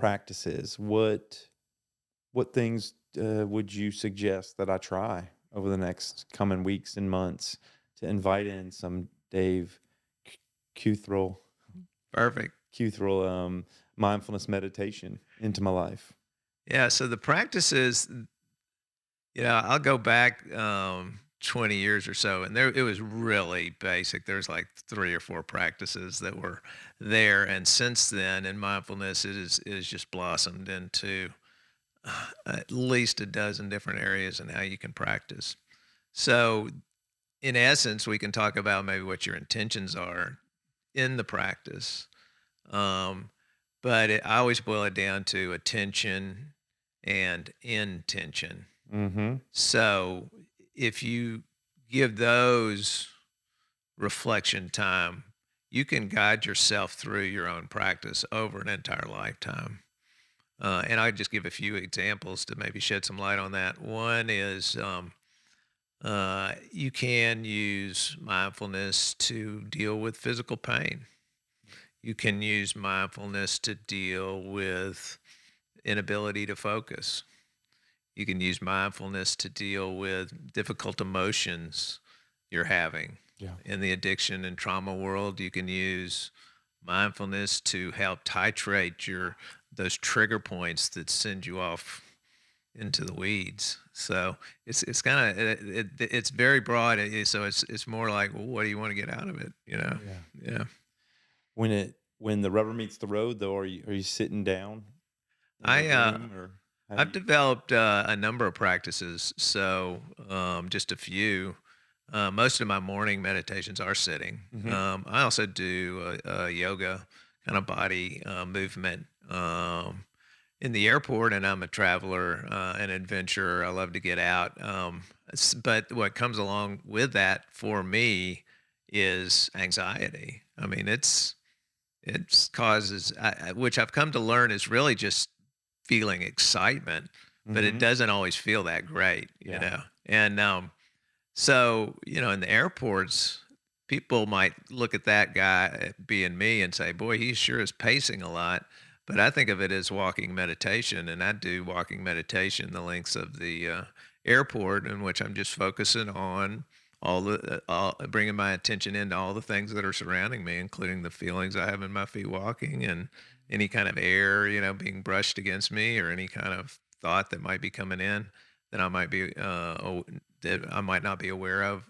practices, what things would you suggest that I try over the next coming weeks and months to invite in some Dave Cutherell, Perfect. Cutherell mindfulness meditation into my life? Yeah, so the practices, I'll go back 20 years or so, and there it was really basic. There's like three or four practices that were there, and since then, in mindfulness, it is just blossomed into at least a dozen different areas and how you can practice. So, in essence, we can talk about maybe what your intentions are in the practice. Um, I always boil it down to attention and intention. Mm-hmm. So, if you give those reflection time, you can guide yourself through your own practice over an entire lifetime. And I'll just give a few examples to maybe shed some light on that. One is you can use mindfulness to deal with physical pain. You can use mindfulness to deal with inability to focus. You can use mindfulness to deal with difficult emotions you're having. Yeah. In the addiction and trauma world, you can use mindfulness to help titrate your those trigger points that send you off into the weeds. So it's kind of it's very broad. So it's more like, well, what do you want to get out of it? Yeah. Yeah. When the rubber meets the road, though, are you sitting down in the I room, or how do I've you? developed a number of practices. So just a few. Most of my morning meditations are sitting. Mm-hmm. I also do yoga kind of body movement. In the airport, and I'm a traveler, an adventurer. I love to get out. But what comes along with that for me is anxiety. I mean, it's causes, which I've come to learn is really just feeling excitement, but it Mm-hmm. doesn't always feel that great, Yeah. And so, in the airports, people might look at that guy being me and say, boy, he sure is pacing a lot. But I think of it as walking meditation, and I do walking meditation the lengths of the airport, in which I'm just focusing on bringing my attention into all the things that are surrounding me, including the feelings I have in my feet walking and any kind of air, being brushed against me or any kind of thought that might be coming in that I might be that I might not be aware of,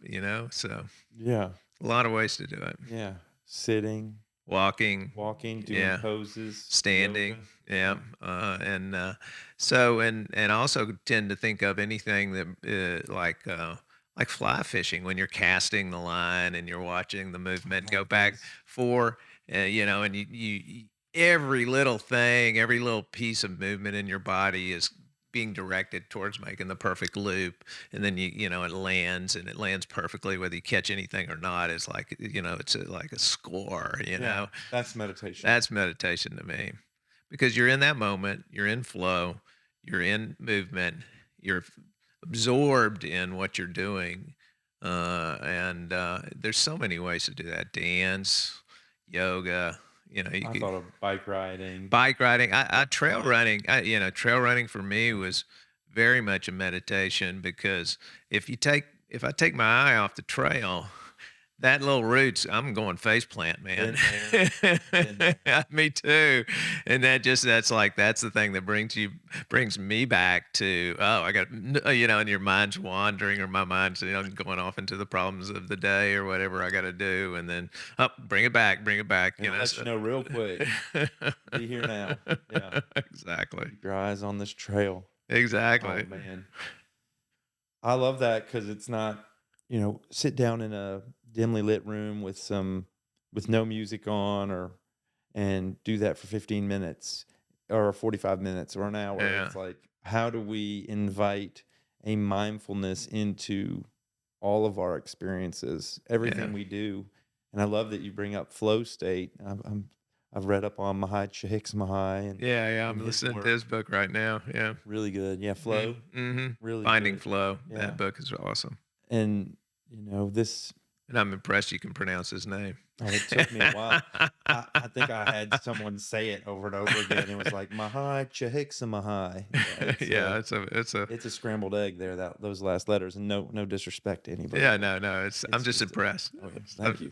So Yeah. a lot of ways to do it. Yeah. Sitting, Walking, walking, doing yeah, poses, standing, yoga. yeah, Yeah. and so and I also tend to think of anything that like fly fishing when you're casting the line and you're watching the movement Like go back this. for and every little thing, every little piece of movement in your body is being directed towards making the perfect loop, and then it lands, and it lands perfectly whether you catch anything or not. It's like like a score. Yeah. That's meditation. That's meditation to me, because you're in that moment, you're in flow, you're in movement, you're absorbed in what you're doing, and there's so many ways to do that. Dance, yoga, you I could thought of bike riding. bike riding. I trail Fun. running. Trail running for me was very much a meditation, because if I take my eye off the trail, that little roots, I'm going face plant, man. Been there. Been there. Me too. And that's the thing that brings me back to, oh, I got, and your mind's wandering, or my mind's, going off into the problems of the day or whatever I got to do. And then, oh, bring it back, And it lets you so. know real quick. Be here now. Yeah. Exactly. Keep your eyes on this trail. Oh Exactly. man. I love that because it's not, sit down in a dimly lit room with no music on, and do that for 15 minutes or 45 minutes or an hour. Yeah. It's like, how do we invite a mindfulness into all of our experiences, Yeah. everything we do? And I love that you bring up flow state. I've read up on Mahai Csikszentmihalyi and Yeah. Yeah. I'm and his listening to work. his book right now. Yeah. Really good. Yeah, flow, Mm-hmm. really Finding good. Flow. That Yeah. book is awesome. And this And I'm impressed you can pronounce his name. Oh, it took me a while. I think I had someone say it over and over again. It was like Mahai Chahiksa. Yeah, Yeah, it's a it's a scrambled egg there, that those last letters, and no disrespect to anybody yeah, else. no, no, it's I'm It's just just impressed. oh yes, thank I've you.